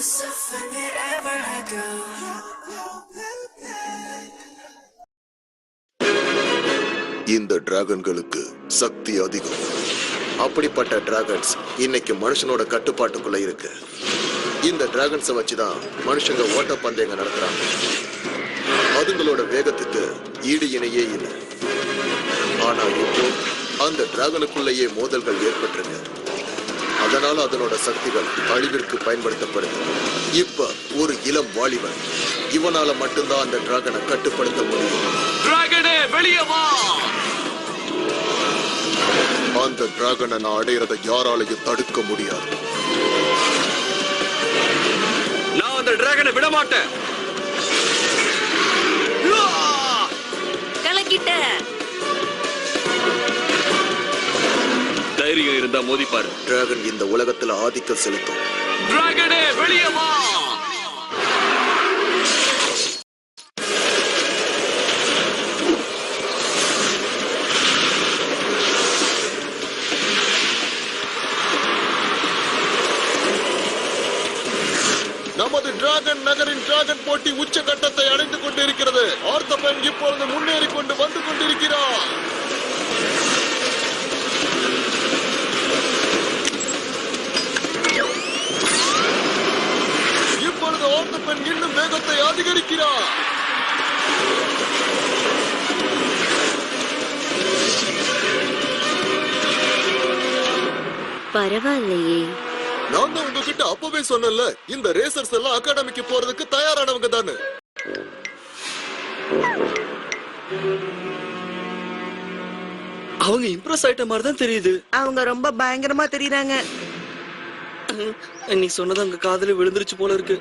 இந்த டிராகன்களுக்கு சக்தி அதிகம். அப்படிப்பட்ட டிராகன்ஸ் இன்னைக்கு மனுஷனோட கட்டுப்பாட்டுக்குள்ள இருக்கு. இந்த டிராகன்ஸை வச்சுதான் மனுஷங்க ஓட்ட பந்தயங்க நடத்துறாங்க. அதுங்களோட வேகத்துக்கு ஈடு இணையே இல்லை. ஆனா இப்போ அந்த டிராகனுக்குள்ளேயே மோதல்கள் ஏற்பட்டிருக்கு. அதனால அதனோட சக்திகள் அழிவிற்கு பயன்படுத்தப்படுது. இப்ப ஒரு இளம் வாலிபன், இவனால மட்டும்தான் அந்த டிராகனை கட்டுப்படுத்த முடியும். டிராகனே வெளியே வா! அந்த டிராகனை நான் அடையறதை யாராலையும் தடுக்க முடியாது. நான் அந்த டிராகனை விட மாட்டேன். கலக்கிட்ட. தைரியம் இருந்தா மோதிப்பாரு. டிராகன் இந்த உலகத்துல ஆதிக்கம் செலுத்தும். டிராகனே வெளியே வா! நமது டிராகன் நகரின் டிராகன் போட்டி உச்சகட்டத்தை அடைந்து கொண்டிருக்கிறது. ஆர்த்தபன் இப்பொழுது முன்னேறி கொண்டு வந்து கொண்டிருக்கிறார். இப்பொழுது ஆர்த்தபன் இன்னும் வேகத்தை அதிகரிக்கிறார். பரவாயில்லையே. நான் தான் உங்ககிட்ட அப்பவே சொன்னேன்ல, இந்த ரேசர்ஸ் எல்லாம் அகாடமிக்கு போறதுக்கு தயாரானவங்க தானே. அவங்க இம்ப்ரெஸ் ஆயிட்ட மாதிரி தான் தெரியுது. அவங்க ரொம்ப பயங்கரமா தெரியுறாங்க. நீ சொன்னது அங்க காதுல விழுந்துருச்சு போல இருக்கு.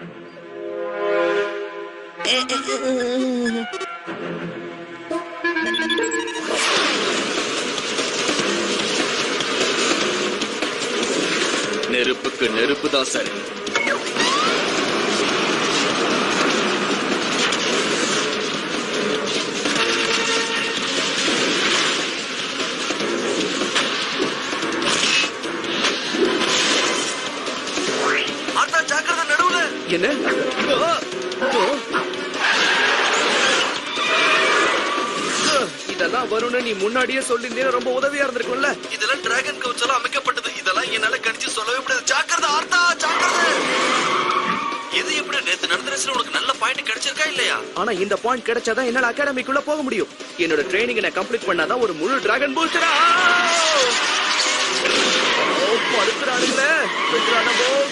நெருப்புக்கு நெருப்பு தான் சரி. ஜாக்கிரதை நடுவுல. என்ன இதெல்லாம் வரும்னு நீ முன்னாடியே சொல்லியிருந்தீங்க, ரொம்ப உதவியா இருந்திருக்கும்ல. இதெல்லாம் டிராகன் கவுச் எல்லாம் அமைக்கப்பட்டது. இதெல்லாம் என்னால கணிச்சு சொல்லவே முடியாது. ஜாக்கிரதை ஆர்த்தா, ஜாக்கிரதை. எது எப்படி நேத்து நடந்த ரேஸ்ல உனக்கு நல்ல பாயிண்ட் கிடைச்சிருக்கா இல்லையா? ஆனா இந்த பாயிண்ட் கிடைச்சாதான் என்னால அகாடமிக்குள்ள போக முடியும். என்னோட ட்ரைனிங் நான் கம்ப்ளீட் பண்ணாதான் ஒரு முழு டிராகன் பூஸ்டரா. படுத்துறானுங்களே.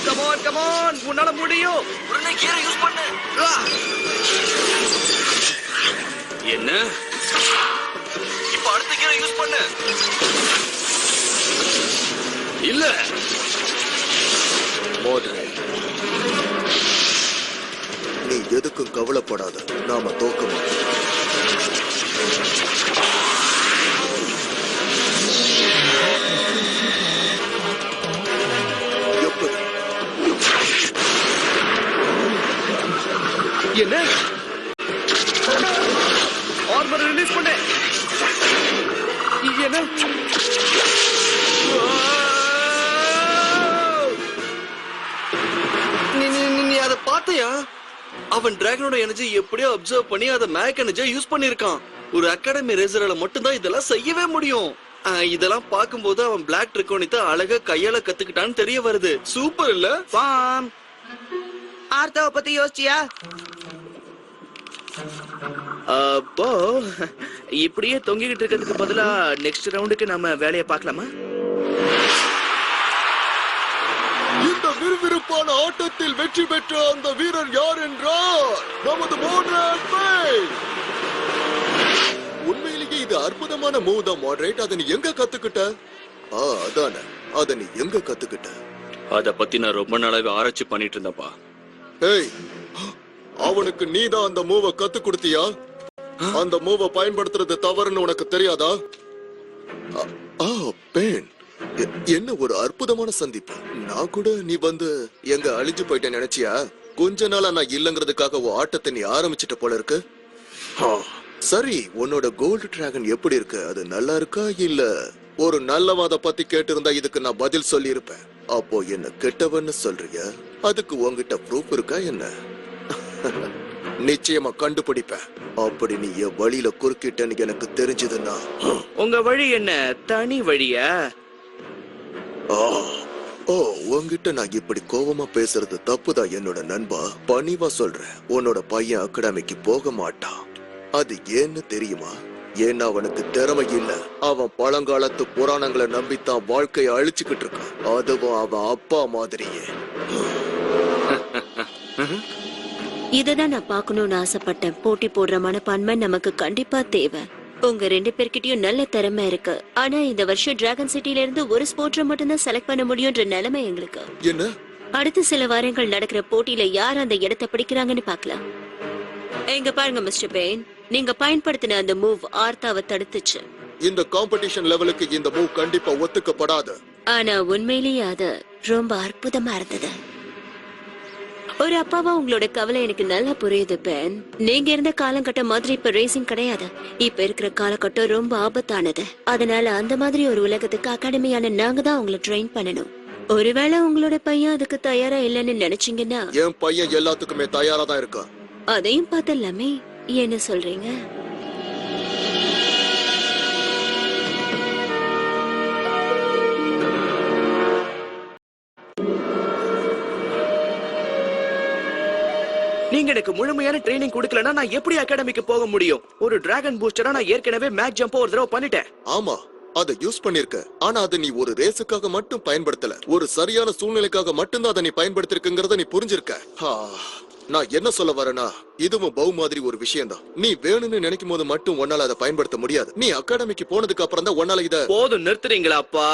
கமான் கமான், உன்னால முடியும். உடனே கியரை யூஸ் பண்ணு. என்ன இப்ப அடுத்த கியரை யூஸ் பண்ணு. இல்ல நீ எதுக்கும் கவலைப்படாத, நாம தோக்க மாட்டோம். என்ன ஆர்மர் ரிலீஸ் பண்ணு. என்ன நீ அத பாத்தியா? அவன் டிராகனோட எனர்ஜி எப்படியோ அப்சர்வ் பண்ணி அதை மேக் எனர்ஜியா யூஸ் பண்ணிருக்கான். ஒரு அகாடமி ரேசரால மட்டும்தான் இதெல்லாம் செய்யவே முடியும். இதெல்லாம் பார்க்கும்போது அவன் பிளாக் ட்ரிகோனித்தை அழகா கையால கத்துக்கிட்டான்னு தெரிய வருது. சூப்பர் இல்ல? பாம் ஆர்த்தாவை பத்தி யோசிச்சியா? அப்போ இப்படியே தொங்கிக்கிட்டு இருக்கிறதுக்கு பதிலா நெக்ஸ்ட் ரவுண்டுக்கு நம்ம வேலையை பார்க்கலாமா? இந்த விறுவிறுப்பான ஆட்டத்தில் வெற்றி பெற்ற அந்த வீரர் யார் என்றால் நமது மாடரேட். உண்மையிலேயே இது அற்புதமான மூவ் தான் மாடரேட். அதை நீ எங்க கத்துக்கிட்ட? அதானே, அதை நீ எங்க கத்துக்கிட்ட? அத பத்தி நான் ரொம்ப நாளாவே ஆராய்ச்சி பண்ணிட்டு இருந்தப்பா. ஏய், அவனுக்கு நீதான் அந்த மூவ கத்து கொடுத்தியா? அந்த மூவ பயன்படுத்துறது தவறுன்னு உனக்கு தெரியாதா? பெண், என்ன ஒரு அற்புதமான சந்திப்பு. நான் கூட நீ வந்து எங்க அழிஞ்சு போயிட்ட நினைச்சியா? கொஞ்ச நாளா நான் இல்லங்கிறதுக்காக உன் ஆட்டத்தை நீ ஆரம்பிச்சிட்ட போல இருக்கு. சரி, உன்னோட கோல்டு டிராகன் எப்படி இருக்கு? அது நல்லா இருக்கா? இல்ல ஒரு நல்லவாத பத்தி கேட்டு இருந்தா இதுக்கு நான் பதில் சொல்லி இருப்பேன். அப்போ என்ன கெட்டவன்னு சொல்றிய? அதுக்கு உன்கிட்ட ப்ரூஃப் இருக்கா என்ன? நிச்சயமா கண்டுபிடிப்பேன். அப்படி நீ என் வழியில குறுக்கிட்டன்னு எனக்கு தெரிஞ்சதுன்னா உங்க வழி என்ன தனி வழியா? ஓ, உன்கிட்ட நான் இப்படி கோவமா பேசுறது தப்புதான் என்னோட நண்பா. பணிவா சொல்றேன், உன்னோட பையன் அகாடமிக்கு போக மாட்டான். அது ஏன்னு தெரியுமா? ஏன்னா அவனுக்கு திறமை இல்ல. அவன் பழங்காலத்து புராணங்களை நம்பித்தான் வாழ்க்கையை அழிச்சுக்கிட்டு இருக்கான். அதுவும் அவன் அப்பா மாதிரியே. இததான் நான் பார்க்கணும்னு ஆசைப்பட்டேன். போட்டி போடுற மனப்பான்மை நமக்கு கண்டிப்பா தேவை. உங்க 2 பேர்கிட்டயும் நல்ல திறமை இருக்கு. ஆனா இந்த வருஷம் டிராகன் சிட்டில இருந்து ஒரு ஸ்போர்ட்ஸை மட்டும்தான் செலக்ட் பண்ண முடியும்ன்ற நிலைமை எங்களுக்கு. என்ன? அடுத்த சில வாரங்கள் நடக்கிற போட்டியில யார் அந்த இடத்தை பிடிக்கிறாங்கன்னு பார்க்கலாம். எங்க பாருங்க மிஸ்டர் பெயின், நீங்க பயன்படுத்தின அந்த மூவ் ஆர்த்தாவை தடுத்துச்சு. இந்த காம்படிஷன் லெவலுக்கு இந்த மூவ் கண்டிப்பா ஒத்துக்கப்படாது. ஆனா உண்மையிலேயே அது ரொம்ப அற்புதமா இருந்தது. ஒரு அப்பாவா உங்களோட கவலை எனக்கு நல்லா புரியுது பென். நீங்க இருந்த காலகட்டம் மாதிரி இப்ப ரேசிங் கிடையாது. இப்ப இருக்கிற காலகட்டம் ரொம்ப ஆபத்தானது. அதனால அந்த மாதிரி ஒரு உலகத்துக்கு அகாடமியான நாங்க தான் உங்களை ட்ரெயின் பண்ணணும். ஒருவேளை உங்களோட பையன் அதுக்கு தயாரா இல்லைன்னு நினைச்சீங்கன்னா, என் பையன் எல்லாத்துக்குமே தயாரா தான் இருக்கான். அதையும் பார்த்தலாமே. என்ன சொல்றீங்க? நீங்க எனக்கு முழுமையான ட்ரைனிங் கொடுக்கலன்னா நான் எப்படி அகாடமிக்கு போக முடியும்? ஒரு டிராகன் பூஸ்டரா நான் ஏற்கனவே மேக் ஜம்ப் ஒரு தடவை பண்ணிட்டேன். ஆமா, அதை யூஸ் பண்ணிருக்க. ஆனா அதை நீ ஒரு ரேஸுக்காக மட்டும் பயன்படுத்தல. ஒரு சரியான சூழ்நிலைக்காக மட்டும்தான் அதை நீ பயன்படுத்திருக்குங்கிறத நீ புரிஞ்சிருக்க. நான் என்ன சொல்ல வரேன்னா, இதுவும் பவு மாதிரி ஒரு விஷயம் தான். நீ வேணும்னு நினைக்கும் போது மட்டும் உன்னால அதை பயன்படுத்த முடியாது. நீ அகாடமிக்கு போனதுக்கு அப்புறம் தான் உன்னால இத. போதும், நிறுத்துறீங்களா அப்பா?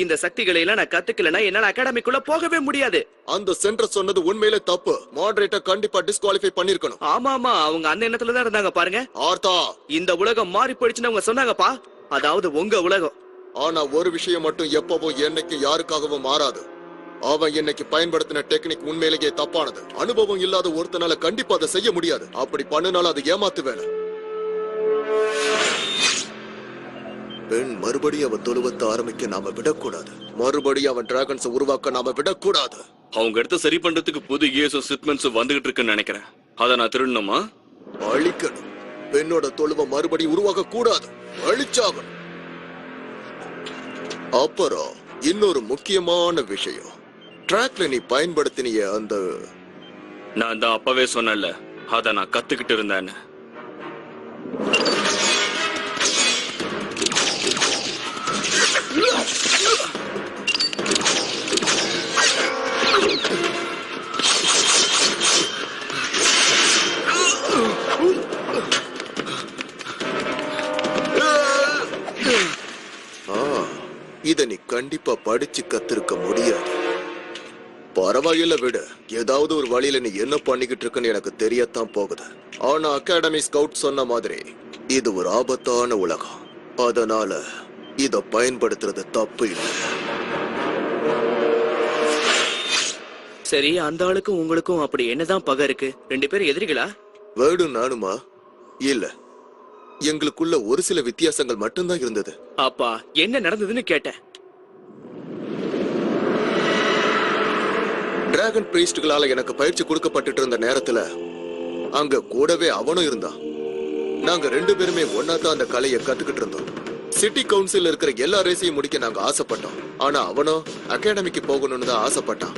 இந்த சக்திகளை எல்லாம் நான் கத்துக்கலனா என்னால அகாடமிக்குள்ள போகவே முடியாது. அந்த சென்டர் சொன்னது உண்மையிலே தப்பு. மாடரேட்டர் கண்டிப்பா டிஸ்குவாலிஃபை பண்ணிருக்கணும். ஆமா, அவங்க அந்த எண்ணத்துல தான் இருந்தாங்க பாருங்க. ஆர்த்தா, இந்த உலகம் மாறி போயிடுச்சுன்னு அவங்க சொன்னாங்கப்பா. அதாவது உங்க உலகம். ஆனா ஒரு விஷயம் மட்டும் எப்பவும் என்னைக்கு யாருக்காகவும் மாறாது. அவன் இன்னைக்கு பயன்படுத்தின டெக்னிக் உண்மையிலேயே தப்பானது. அனுபவம் இல்லாத ஒருத்தனால கண்டிப்பா அதை செய்ய முடியாது. அப்படி பண்ணினால அது ஏமாத்து வேலை. பெண் மறுபடியும் அவன் தொழுவத்தை ஆரம்பிக்க நாம விடக்கூடாது. மறுபடியும் அவன் டிராகன்ஸ் உருவாக்க நாம விடக்கூடாது. அவங்க இடத்த சரி பண்றதுக்கு புது கேஸும் சிப்மெண்ட்ஸும் வந்துகிட்டு இருக்குன்னு நினைக்கிறேன். அதை நான் திருடணுமா? அழிக்கணும். பெண்ணோட தொழுவ மறுபடியும் உருவாக்க கூடாது, அழிச்சாகணும். அப்புறம் இன்னொரு முக்கியமான விஷயம், ட்ராக்ல நீ பயன்படுத்தினிய அந்த, நான் தான் அப்பவே சொன்னேன்ல, அதை நான் கத்துக்கிட்டு இருந்தேன்னு. இத நீ கண்டிப்பா படிச்சு கத்திருக்க முடியாது. பரவாயில்ல விடு. ஏதாவது ஒரு வழியில நீ என்ன பண்ணிக்கிட்டு இருக்குன்னு எனக்கு தெரியத்தான் போகுது. ஆனா அகாடமி ஸ்கவுட் சொன்ன மாதிரி இது ஒரு ஆபத்தான உலகம். அதனால இத பயன்படுத்துறது தப்பு இல்லை. சரி, அந்த ஆளுக்கும் உங்களுக்கும் அப்படி என்னதான் பகை இருக்கு? 2 பேரும் எதிரிகளா? வேடும் நானுமா? இல்ல, எங்களுக்குள்ள ஒரு சில வித்தியாசங்கள் மட்டும்தான் இருந்தது. அப்பா, என்ன நடந்ததுன்னு கேட்டேன். டிராகன் பிரீஸ்ட்களால எனக்கு பயிற்சி கொடுக்கப்பட்டு இருந்த நேரத்துல அங்க கூடவே அவனும் இருந்தான். நாங்க 2 பேருமே ஒன்னா தான் அந்த கலையை கத்துக்கிட்டு இருந்தோம். சிட்டி கவுன்சில் இருக்கிற எல்லா ரேஸையும் முடிக்க நாங்க ஆசைப்பட்டோம். ஆனா அவனும் அகாடமிக்கு போகணும்னு தான் ஆசைப்பட்டான்.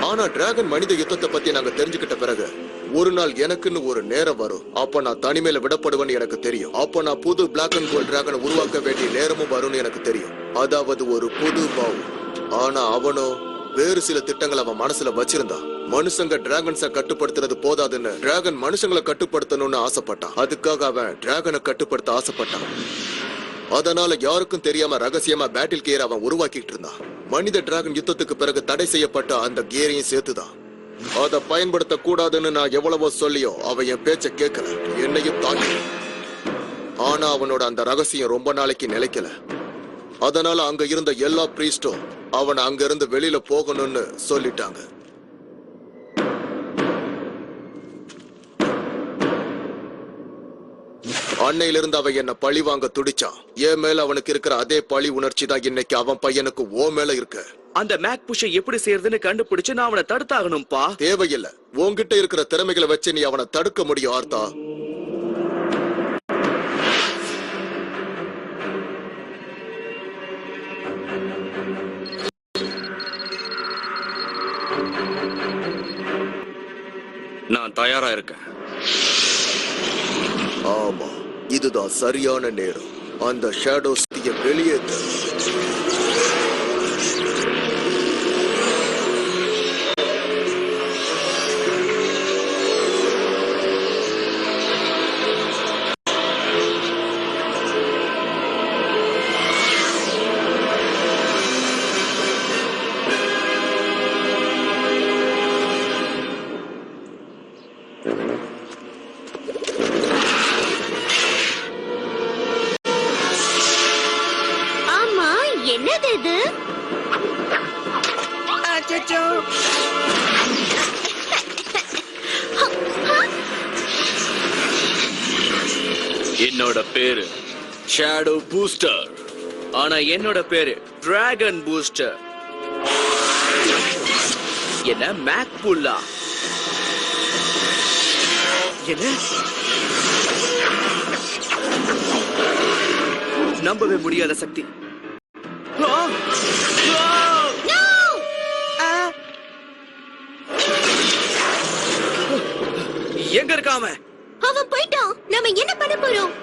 ஆனா டிராகன் மனித யுத்தத்தை பத்தி நாங்க தெரிஞ்சுக்கிட்ட பிறகு ஒரு நாள் எனக்குன்னு ஒரு நேரம் வரும். அப்ப நான் தனிமையில விடப்படுவேன்னு எனக்கு தெரியும். அப்ப நான் புது பிளாக் அண்ட் கோல்ட் டிராகனை உருவாக்க வேண்டிய நேரமும் வரும்னு எனக்கு தெரியும். அதாவது ஒரு புது பாவ். ஆனா அவனோ வேறு சில திட்டங்கள் அவன் மனசுல வச்சிருந்தான். மனுஷங்க டிராகன்ஸை கட்டுப்படுத்துறது போதாதுன்னு டிராகன் மனுஷங்களை கட்டுப்படுத்தணும்னு ஆசைப்பட்டான். அதுக்காக அவன் டிராகனை கட்டுப்படுத்த ஆசைப்பட்டான். அதனால யாருக்கும் தெரியாம ரகசியமா பேட்டில் கியர் அவன் உருவாக்கிட்டு இருந்தான். மனித டிராகன் யுத்தத்துக்கு பிறகு தடை செய்யப்பட்ட அந்த கியரையும் சேர்த்துதான். அதை பயன்படுத்த கூடாதுன்னு நான் எவ்வளவோ சொல்லியும் அவன் என் பேச்ச கேட்கல, என்னையும் தாக்கி. ஆனா அவனோட அந்த ரகசியம் ரொம்ப நாளைக்கு நிலைக்கல. அதனால அங்க இருந்த எல்லா பிரீஸ்டும் அவனை அங்க இருந்து வெளியில போகணும்னு சொல்லிட்டாங்க. அன்னையிலிருந்து அவன் என்ன பழி வாங்க துடிச்சான். என் மேல அவனுக்கு இருக்கிற அதே பழி உணர்ச்சி தான் இன்னைக்கு அவன் பையனுக்கு ஓ மேல இருக்கு. அந்த மேக் புஷை எப்படி செய்யறதுன்னு கண்டுபிடிச்சு நான் அவனை தடுத்தாகணும்பா. தேவையில்லை, உன்கிட்ட இருக்கிற திறமைகளை வச்சு நீ அவனை தடுக்க முடியும் ஆர்த்தா. நான் தயாரா இருக்கேன். ஆமா, இதுதான் சரியான நேரம். அந்த ஷேடோ சக்தியை வெளியேற்ற. ஆமா, என்னது இது? அச்சச்சோ. என்னோட பேரு ஷேடோ பூஸ்டர். ஆனா என்னோட பேரு டிராகன் பூஸ்டர். என்ன மேக் புல்லா? என்ன? நம்பவே முடியாத சக்தி. ஆ! ஆ! ஆ, எங்க இருக்காம? அவன் போயிட்டான். நாம என்ன பண்ண போறோம்?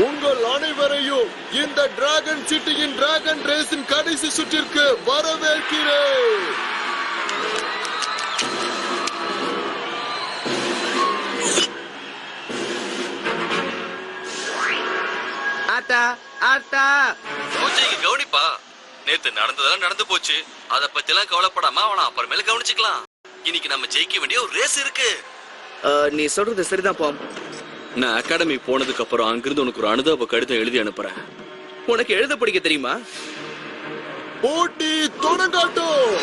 உங்கள் அனைவரையும் இந்த டிராகன் சிட்டியின் டிராகன் ரேஸின் கடைசி சுற்றிற்கு வரவேற்கிறேன். ஆத்தா ஆத்தா. கொஞ்சம் கவனிப்பா. நேத்து நடந்ததெல்லாம் நடந்து போச்சு. அத பத்தி எல்லாம் கவலைப்படாம அவன அப்புறமேல கவனிச்சுக்கலாம். இன்னைக்கு நம்ம ஜெயிக்க வேண்டிய ஒரு ரேஸ் இருக்கு. நீ சொல்றது சரிதான் பாம். நான் அகாடமி போனதுக்கு அப்புறம் அங்கிருந்து உனக்கு ஒரு அனுதாப கடிதம் எழுதி அனுப்புறேன். உனக்கு எழுத படிக்க தெரியுமா? போட்டி தொடங்கட்டும்.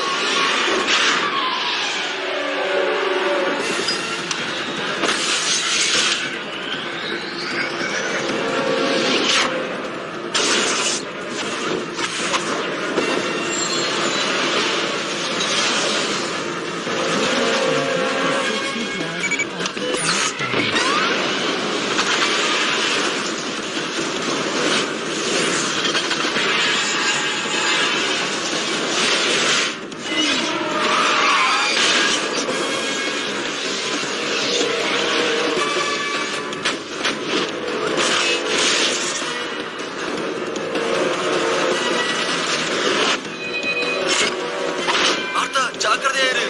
ஜாக்கிரதையா இரு.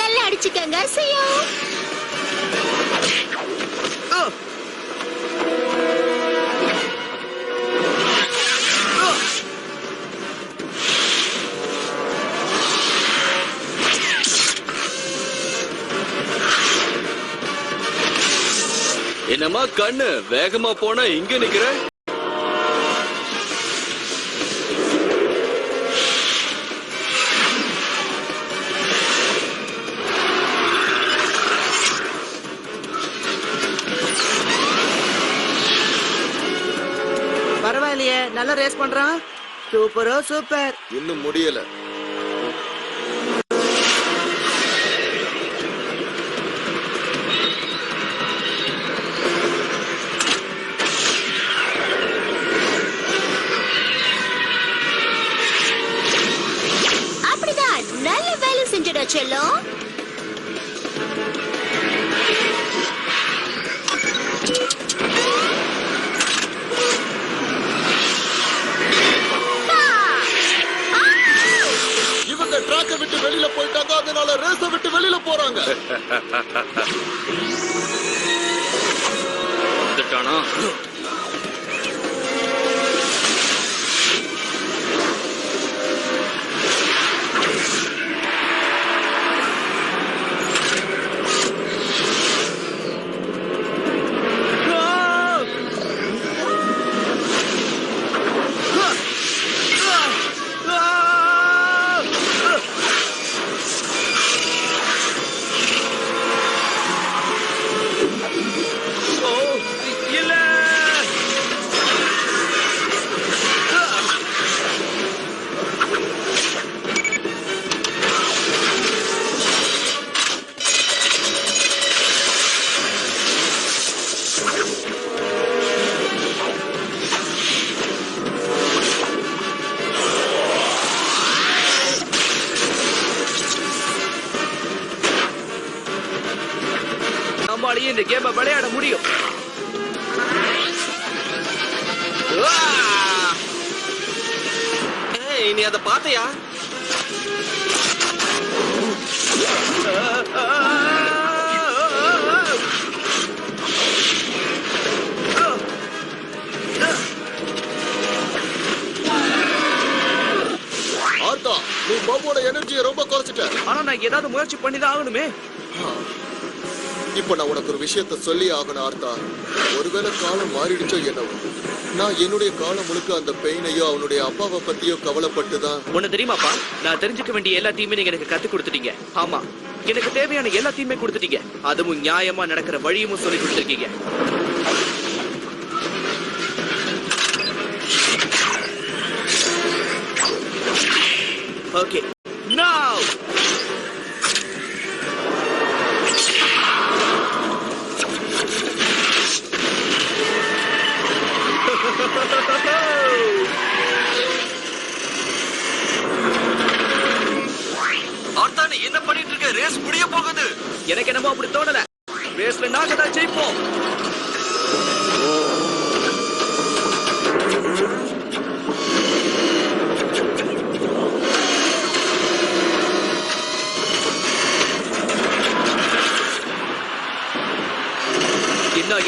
நல்லா அடிச்சுக்கங்க. செய்யோ. என்னம்மா கண்ணு வேகமா போனா இங்க நிக்கிற? பரவாயில்லையே, நல்லா ரேஸ் பண்றான். சூப்பரோ சூப்பர். இன்னும் முடியல. அப்படிதான், நல்ல வந்துட்டானா? நம்மளாலேயே இந்த கேமை விளையாட முடியும். ஏய், நீ அதை பார்த்தையா? ஆர்த்தா, நீ பப்போட எனர்ஜியை ரொம்ப குறைச்சிட்ட. ஆனா நான் ஏதாவது முயற்சி பண்ணிதான் ஆகணுமே. இப்ப நான் உனக்கு ஒரு விஷயத்த சொல்லி ஆகணும் ஆர்த்தா. ஒருவேளை காலம் மாறிடுச்சோ என்னவோ, நான் என்னுடைய காலம் முழுக்க அந்த பெயினையோ அவனுடைய அப்பாவை பத்தியோ கவலைப்பட்டுதான். ஒண்ணு தெரியுமாப்பா, நான் தெரிஞ்சுக்க வேண்டிய எல்லாத்தையுமே நீங்க எனக்கு கத்து கொடுத்துட்டீங்க. ஆமா, எனக்கு தேவையான எல்லாத்தையுமே கொடுத்துட்டீங்க. அதுவும் நியாயமா நடக்கிற வழியும் சொல்லி கொடுத்துருக்கீங்க. ஓகே, now ஆர்த்தா, நீ என்ன பண்ணிட்டு இருக்க? ரேஸ் முடிய போகுது. எனக்கு என்னமோ அப்படி தோணல. ரேஸ்ல நாங்க தான் ஜெயிப்போம்.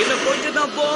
என்ன கொஞ்சம் தான் போ.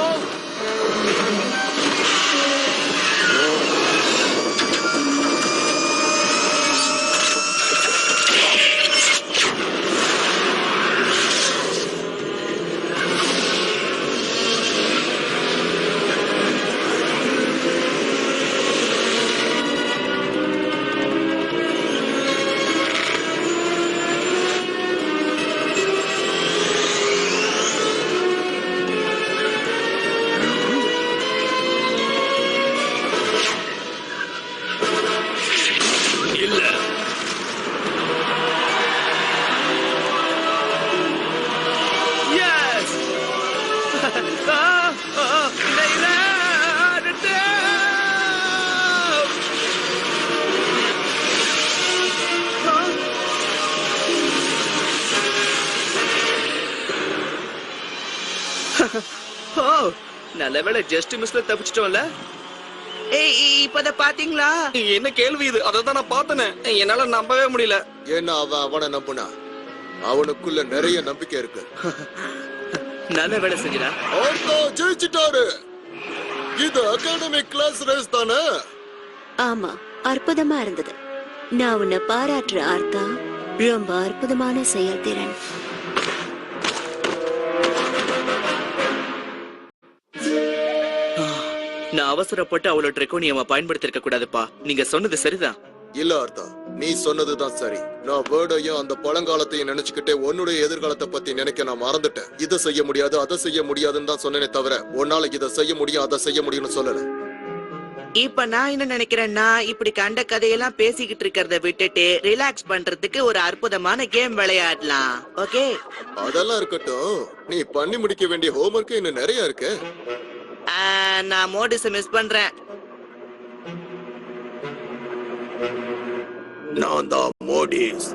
நல்ல வேளை ஜஸ்ட் மிஸ்ல தப்பிச்சிட்டோம்ல. ஏய், இப்பத பாத்தீங்களா? என்ன கேள்வி இது? அதை தான் நான் பார்த்தேனே. என்னால நம்பவே முடியல. ஏன்னா அவனை நம்புனா அவனுக்குள்ள நிறைய நம்பிக்கை இருக்கு. நல்ல வேலை செஞ்சா. ஆர்த்தா ஜெயிச்சிட்டாரு. இது அகாடமிக் கிளாஸ் ரேஸ் தானே? ஆமா, அற்புதமா இருந்தது. நான் உன்னை பாராட்டுற ஆர்த்தா. ரொம்ப அற்புதமான செயல்திறன். நான் அவசரப்பட்டு அவளோட ட்ரெக்கோனியமா பயன்படுத்திருக்க கூடாதுப்பா. நீங்க சொன்னது சரிதான். இல்ல ஆர்த்தா, நீ சொன்னதுதான் சரி. நான் வேர்டையும் அந்த பழங்காலத்தையும் நினைச்சுக்கிட்டே உன்னுடைய எதிர்காலத்தை பத்தி நினைக்க நான் மறந்துட்டேன். இதை செய்ய முடியாது, அதை செய்ய முடியாதுன்னு தான் சொன்னேனே தவிர உன்னால இதை செய்ய முடியும் அதை செய்ய முடியும்னு சொல்லல. இப்ப நான் என்ன நினைக்கிறேன்னா, இப்படி கண்ட கதையெல்லாம் பேசிக்கிட்டு இருக்கிறத விட்டுட்டு ரிலாக்ஸ் பண்றதுக்கு ஒரு அற்புதமான கேம் விளையாடலாம். ஓகே, அதெல்லாம் இருக்கட்டும், நீ பண்ணி முடிக்க வேண்டிய ஹோம்வொர்க் இன்னும் நிறைய இருக்கு. நான் மோடிஸ மிஸ் பண்றேன். நான் தான் மோடிஸ்.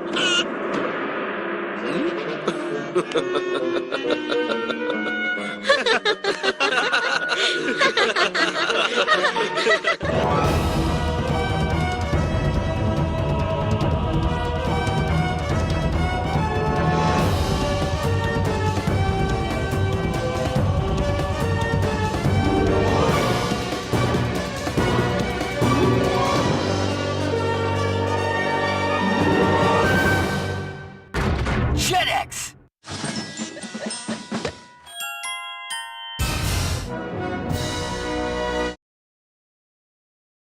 JetX!